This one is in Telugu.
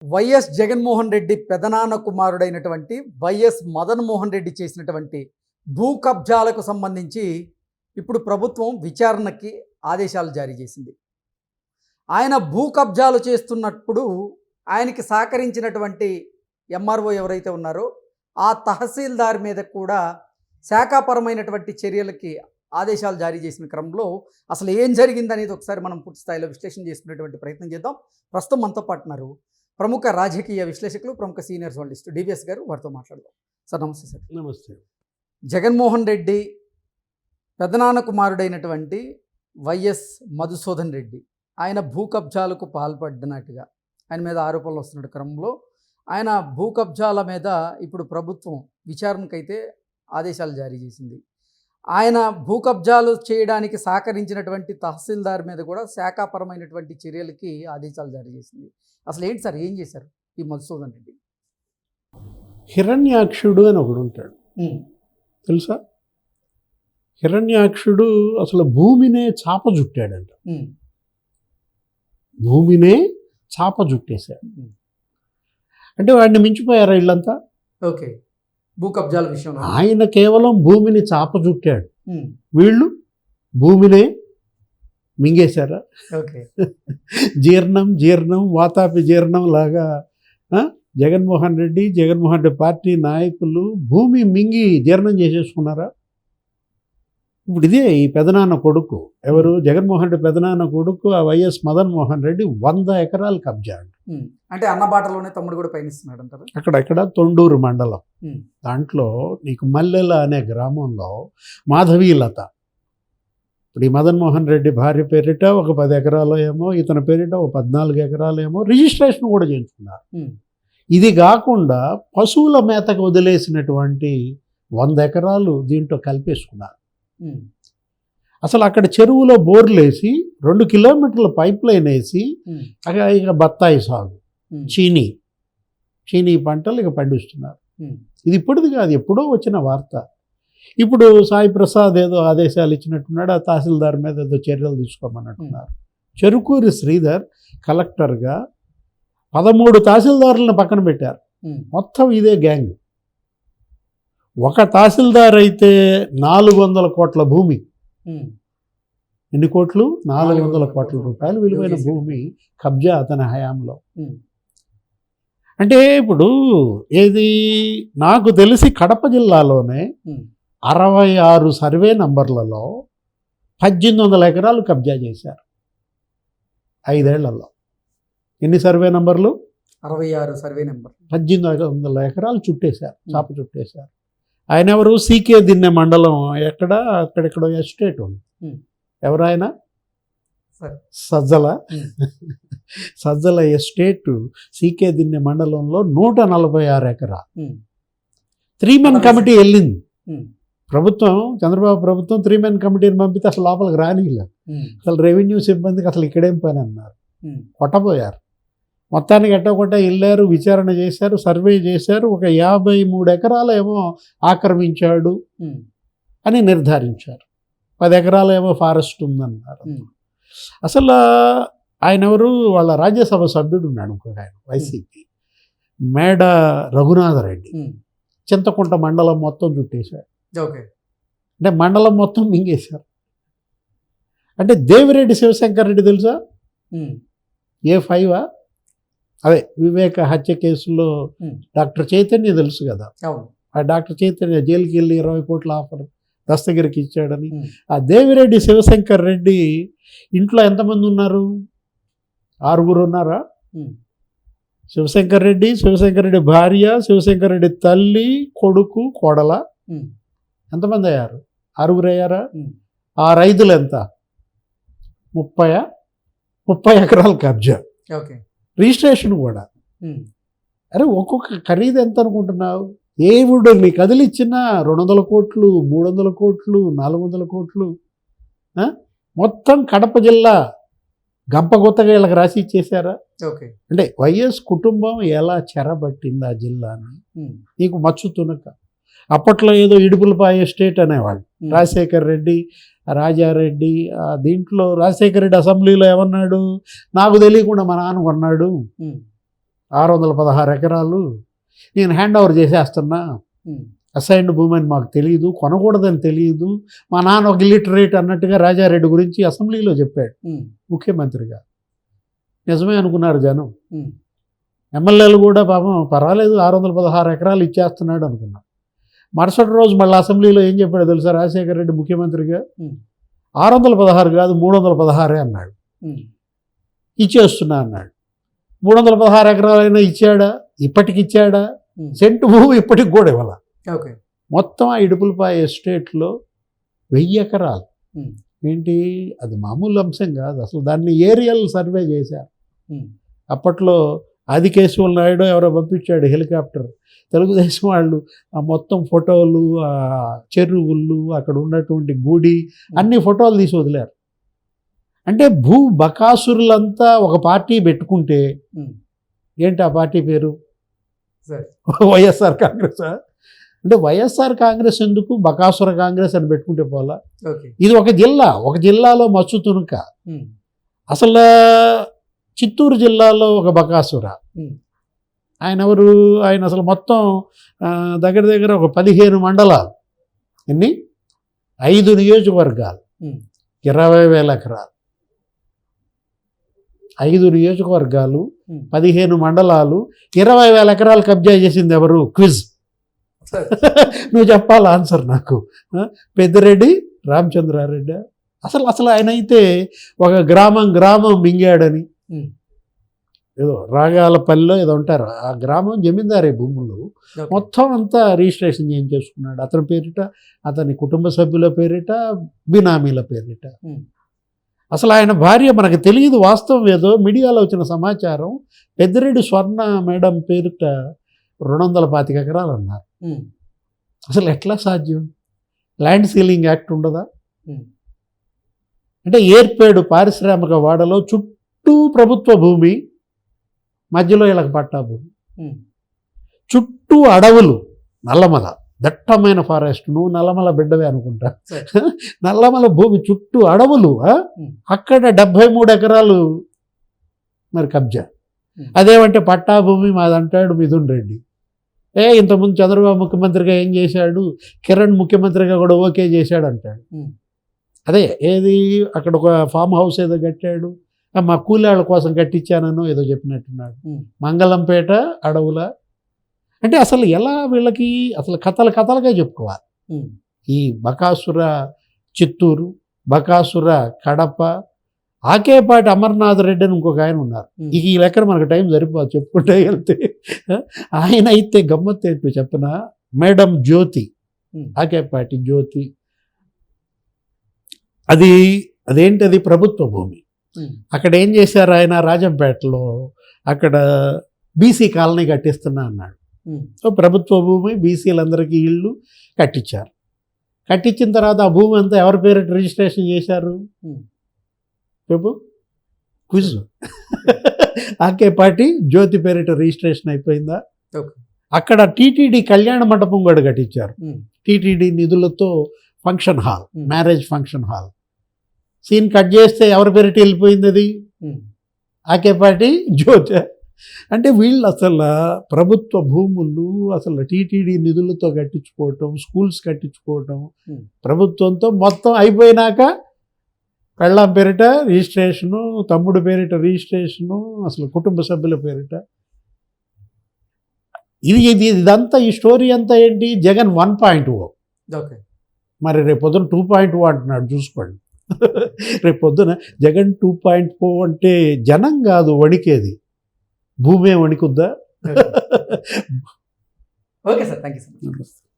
వైఎస్ జగన్మోహన్ రెడ్డి పెదనాన్న కుమారుడైనటువంటి వైఎస్ మదన్ మోహన్ రెడ్డి చేసినటువంటి భూ కబ్జాలకు సంబంధించి ఇప్పుడు ప్రభుత్వం విచారణకి ఆదేశాలు జారీ చేసింది. ఆయన భూ కబ్జాలు చేస్తున్నప్పుడు ఆయనకి సహకరించినటువంటి ఎంఆర్ఓ ఎవరైతే ఉన్నారో ఆ తహసీల్దార్ మీద కూడా శాఖాపరమైనటువంటి చర్యలకి ఆదేశాలు జారీ చేసిన క్రమంలో అసలు ఏం జరిగిందనేది ఒకసారి మనం పూర్తి స్థాయిలో విశ్లేషణ చేసుకునేటువంటి ప్రయత్నం చేద్దాం. ప్రస్తుతం మనతో పాటు ఉన్నారు ప్రముఖ రాజకీయ విశ్లేషకులు, ప్రముఖ సీనియర్ జర్నలిస్ట్ డివిఎస్ గారు. వారితో మాట్లాడదాం. సార్ నమస్తే. సార్ నమస్తే. జగన్మోహన్ రెడ్డి పెదనాన్న కుమారుడైనటువంటి వైఎస్ మధుసూదన్ రెడ్డి ఆయన భూ కబ్జాలకు పాల్పడినట్టుగా ఆయన మీద ఆరోపణలు వస్తున్న క్రమంలో ఆయన భూ కబ్జాల మీద ఇప్పుడు ప్రభుత్వం విచారణకైతే ఆదేశాలు జారీ చేసింది. ఆయన భూ కబ్జాలు చేయడానికి సహకరించినటువంటి తహసీల్దార్ మీద కూడా శాఖాపరమైనటువంటి చర్యలకి ఆదేశాలు జారీ చేసింది. అసలు ఏంటి సార్, ఏం చేశారు ఈ మధుసూదన్ రెడ్డి? హిరణ్యాక్షుడు అని ఒకడు ఉంటాడు, తెలుసా? హిరణ్యాక్షుడు అసలు భూమినే చాప చుట్టాడంట. భూమినే చాప చుట్టేశాడు. అంటే వాడిని మించిపోయారా వీళ్ళంతా? ఓకే, భూ కబ్జాల విషయంలో ఆయన కేవలం భూమిని చాప చుట్టాడు, వీళ్ళు భూమినే మింగేశారా? ఓకే, జీర్ణం వాతాపి జీర్ణం లాగా జగన్మోహన్ రెడ్డి పార్టీ నాయకులు భూమి మింగి జీర్ణం చేసేసుకున్నారా? ఇప్పుడు ఇదే ఈ పెదనాన్న కొడుకు, ఎవరు? జగన్మోహన్ రెడ్డి పెదనాన్న కొడుకు ఆ వైఎస్ మదన్ మోహన్ రెడ్డి 100 ఎకరాలు కబ్జా. అంటే అన్నబాటలోనే తమ్ముడు కూడా పయనిస్తున్నాడు అంటారు. అక్కడెక్కడ తొండూరు మండలం, దాంట్లో నీకు మల్లెల అనే గ్రామంలో మాధవీలత, ఇప్పుడు ఈ మదన్ మోహన్ రెడ్డి భార్య పేరిట ఒక 10 ఎకరాలు ఏమో, ఇతని పేరిట ఒక 14 ఎకరాలు ఏమో రిజిస్ట్రేషన్ కూడా చేయించుకున్నారు. ఇది కాకుండా పశువుల మేతకు వదిలేసినటువంటి 100 ఎకరాలు దీంట్లో కలిపేసుకున్నారు. అసలు అక్కడ చెరువులో బోర్లు వేసి 2 కిలోమీటర్ల పైప్ లైన్ వేసి ఇక బత్తాయి సాగు, చీనీ పంటలు ఇక పండిస్తున్నారు. ఇది ఇప్పుడుది కాదు, ఎప్పుడో వచ్చిన వార్త. ఇప్పుడు సాయి ప్రసాద్ ఏదో ఆదేశాలు ఇచ్చినట్టున్నాడు, ఆ తహసీల్దార్ మీద ఏదో చర్యలు తీసుకోమన్నట్టున్నారు. చెరుకూరి శ్రీధర్ కలెక్టర్గా 13 తహసీల్దారులను పక్కన పెట్టారు. మొత్తం ఇదే గ్యాంగ్. ఒక తహసీల్దార్ అయితే 400 కోట్ల భూమి, ఎన్ని కోట్లు? 400 కోట్ల రూపాయలు విలువైన భూమి కబ్జా అతని హయాంలో. అంటే ఇప్పుడు ఏది నాకు తెలిసి కడప జిల్లాలోనే 66 సర్వే నంబర్లలో 1800 ఎకరాలు కబ్జా చేశారు 5 ఏళ్లలో. ఎన్ని సర్వే నంబర్లు? 66 సర్వే నెంబర్. 1800 ఎకరాలు చుట్టేశారు, చాప చుట్టేశారు. ఆయన ఎవరు? సీకే దిన్నె మండలం, అక్కడెక్కడో ఎస్టేట్ ఉంది. ఎవరాయన? సజ్జల ఎస్టేట్ సీకే దిన్నె మండలంలో 146 ఎకరాలు. 3 మెన్ కమిటీ వెళ్ళింది ప్రభుత్వం, చంద్రబాబు ప్రభుత్వం 3 మెన్ కమిటీని పంపితే అసలు లోపలికి రానిలేదు. అసలు రెవెన్యూ సిబ్బందికి అసలు ఇక్కడేం పని అన్నారు, కొట్టబోయారు. మొత్తానికి ఎట్టకొట్ట వెళ్ళారు, విచారణ చేశారు, సర్వే చేశారు. ఒక 53 ఎకరాలు ఏమో ఆక్రమించాడు అని నిర్ధారించారు. 10 ఎకరాలు ఏమో ఫారెస్ట్ ఉందన్నారు. అసలు ఆయన ఎవరు? వాళ్ళ రాజ్యసభ సభ్యుడు ఉన్నాడు ఇంకొక ఆయన, వైసీపీ, మేడ రఘునాథరెడ్డి. చింతకుంట మండలం మొత్తం చుట్టేశాడు. అంటే మండలం మొత్తం మింగేశారు. అంటే దేవిరెడ్డి శివశంకర్ రెడ్డి తెలుసా? A5 అదే వివేక హత్య కేసులో డాక్టర్ చైతన్య తెలుసు కదా. ఆ డాక్టర్ చైతన్య జైలుకి వెళ్ళి 20 కోట్ల ఆఫర్ దస్తగిరికి ఇచ్చాడని. ఆ దేవిరెడ్డి శివశంకర్ రెడ్డి ఇంట్లో ఎంతమంది ఉన్నారు? 6 ఉన్నారా? శివశంకర్ రెడ్డి భార్య, శివశంకర్ రెడ్డి తల్లి, కొడుకు, కోడల, ఎంతమంది అయ్యారు? 6 అయ్యారా? ఆ రైతులు ఎంత? 30 ఎకరాలు కబ్జా, రిజిస్ట్రేషన్ కూడా. అరే ఒక్కొక్క ఖరీదు ఎంత అనుకుంటున్నావు? ఏవుడు నీ కదిలిచ్చిన 200 కోట్లు, 300 కోట్లు, 400 కోట్లు మొత్తం కడప జిల్లా గంపగొత్తగా వీళ్ళకి రాసి ఇచ్చేసారా? అంటే వైఎస్ కుటుంబం ఎలా చెరబట్టింది ఆ జిల్లాని నీకు మచ్చు తునక. అప్పట్లో ఏదో ఇడుపులపాయ ఎస్టేట్ అనేవాళ్ళు, రాజశేఖర్ రెడ్డి, రాజారెడ్డి. దీంట్లో రాజశేఖర రెడ్డి అసెంబ్లీలో ఏమన్నాడు? నాకు తెలియకుండా మా నాన్న కొన్నాడు, 616 ఎకరాలు నేను హ్యాండ్ ఓవర్ చేసేస్తున్నా, అసైన్డ్ భూమి అని మాకు తెలియదు, కొనకూడదని తెలియదు. మా నాన్న ఒక ఇల్లిటరేట్ అన్నట్టుగా రాజారెడ్డి గురించి అసెంబ్లీలో చెప్పాడు ముఖ్యమంత్రిగా. నిజమే అనుకున్నారు జనం. ఎమ్మెల్యేలు కూడా పాపం పర్వాలేదు 616 ఎకరాలు ఇచ్చేస్తున్నాడు అనుకున్నాం. మరుసటి రోజు మళ్ళీ అసెంబ్లీలో ఏం చెప్పాడు తెలుసా రాజశేఖర రెడ్డి ముఖ్యమంత్రిగా? 616 కాదు 316 అన్నాడు. ఇచ్చేస్తున్నా అన్నాడు. 316 ఎకరాలైనా ఇచ్చాడా? ఇప్పటికి ఇచ్చాడా? సెంటు భూమి ఇప్పటికి కూడా ఇవ్వాల. ఓకే. మొత్తం ఆ ఇడుపులపాయ ఎస్టేట్లో 1000 ఎకరాలు. ఏంటి అది మామూలు అంశం కాదు అసలు. దాన్ని ఏరియల్ సర్వే చేశారు. అప్పట్లో ఆదికేశవ నాయుడు ఎవరో పంపించాడు హెలికాప్టర్. తెలుగుదేశం వాళ్ళు ఆ మొత్తం ఫోటోలు, ఆ చెరువులు, అక్కడ ఉన్నటువంటి గుడి అన్ని ఫోటోలు తీసి వదిలారు. అంటే భూ బకాసురులంతా ఒక పార్టీ పెట్టుకుంటే ఏంటి ఆ పార్టీ పేరు? వైఎస్ఆర్ కాంగ్రెస్. అంటే వైఎస్ఆర్ కాంగ్రెస్ ఎందుకు, బకాసుర కాంగ్రెస్ అని పెట్టుకుంటే పోలా. ఇది ఒక జిల్లా, ఒక జిల్లాలో మచ్చు తునుక. అసలు చిత్తూరు జిల్లాలో ఒక బకాసుర. ఆయన ఎవరు? ఆయన అసలు మొత్తం దగ్గర దగ్గర ఒక 15 మండలాలు, ఎన్ని 5 నియోజకవర్గాలు, 20,000 ఎకరాలు, 5 నియోజకవర్గాలు, 15 మండలాలు, 20,000 ఎకరాలు కబ్జా చేసింది ఎవరు? క్విజ్. నువ్వు చెప్పాలి ఆన్సర్ నాకు. పెద్దిరెడ్డి రామచంద్రారెడ్డి. అసలు ఆయన అయితే ఒక గ్రామం మింగాడని, ఏదో రాగాలపల్లిలో ఏదో ఉంటారు, ఆ గ్రామం జమీందారీ భూములు మొత్తం అంతా రిజిస్ట్రేషన్ చేసుకున్నాడు. అతని పేరిట, అతని కుటుంబ సభ్యుల పేరిట, బినామీల పేరిట. అసలు ఆయన భార్య మనకు తెలియదు, వాస్తవం ఏదో మీడియాలో వచ్చిన సమాచారం, పెద్దిరెడ్డి స్వర్ణ మేడం పేరిట 225 ఎకరాలు అన్నారు. అసలు ఎట్లా సాధ్యం? ల్యాండ్ సీలింగ్ యాక్ట్ ఉండదా? అంటే ఏర్పేడు పారిశ్రామిక వాడలో చుట్టూ ప్రభుత్వ భూమి, మధ్యలో వీళ్ళకి పట్టా భూమి, చుట్టూ అడవులు, నల్లమల దట్టమైన ఫారెస్ట్. నువ్వు నల్లమల బిడ్డవే అనుకుంటా. నల్లమల భూమి చుట్టూ అడవులు, అక్కడ 73 ఎకరాలు మరి కబ్జా. అదేమంటే పట్టా భూమి మాదంటాడు మిథున్ రెడ్డి. ఇంతకుముందు చంద్రబాబు ముఖ్యమంత్రిగా ఏం చేశాడు, కిరణ్ ముఖ్యమంత్రిగా కూడా ఓకే చేశాడు అంటాడు. అదే ఏది అక్కడ ఒక ఫామ్ హౌస్ ఏదో కట్టాడు, మా కూలాళ్ళ కోసం కట్టించానో ఏదో చెప్పినట్టున్నాడు. మంగళంపేట అడవుల. అంటే అసలు ఎలా వీళ్ళకి అసలు కథలుగా చెప్పుకోవాలి. ఈ బకాసుర చిత్తూరు, బకాసుర కడప, ఆకేపాటి అమర్నాథ్ రెడ్డి అని ఇంకొక ఆయన ఉన్నారు. ఈ లెక్కన మనకు టైం సరిపోదు చెప్పుకుంటే వెళ్తే. ఆయన అయితే గమ్మత్తు ఏంటో చెప్పిన, మేడం జ్యోతి, ఆకేపాటి జ్యోతి, అదేంటది ప్రభుత్వ భూమి. అక్కడ ఏం చేశారు ఆయన, రాజంపేటలో అక్కడ బీసీ కాలనీ కట్టిస్తున్నా అన్నాడు. సో ప్రభుత్వ భూమి, బీసీలందరికీ ఇళ్ళు కట్టించారు. కట్టించిన తర్వాత ఆ భూమి అంతా ఎవరి పేరు రిజిస్ట్రేషన్ చేశారు? చెప్పు. క్విజ్. ఆకేపాటి జ్యోతి పేరిట రిజిస్ట్రేషన్ అయిపోయిందా? అక్కడ టీటీడీ కళ్యాణ మండపం కూడా కట్టించారు. టీటీడీ నిధులతో function hall, marriage function hall. Scene cut చేస్తే ఎవరి పేరిట వెళ్ళిపోయింది అది? ఆకేపాటి జ్యోతి. అంటే వీళ్ళు అసలు ప్రభుత్వ భూములు అసలు టీటీడీ నిధులతో కట్టించుకోవటం, స్కూల్స్ కట్టించుకోవటం, ప్రభుత్వంతో మొత్తం అయిపోయినాక పెళ్ళాం పేరిట రిజిస్ట్రేషను, తమ్ముడు పేరిట రిజిస్ట్రేషను, అసలు కుటుంబ సభ్యుల పేరిట. ఇదంతా ఈ స్టోరీ అంతా ఏంటి? జగన్ 1.0. మరి రేపు పొద్దున 2.0 అంటున్నాడు, చూసుకోండి. రేపు పొద్దున జగన్ 2.0 అంటే జనం కాదు వణికేది, భూమే వణికుద్దా? Okay sir, thank you sir.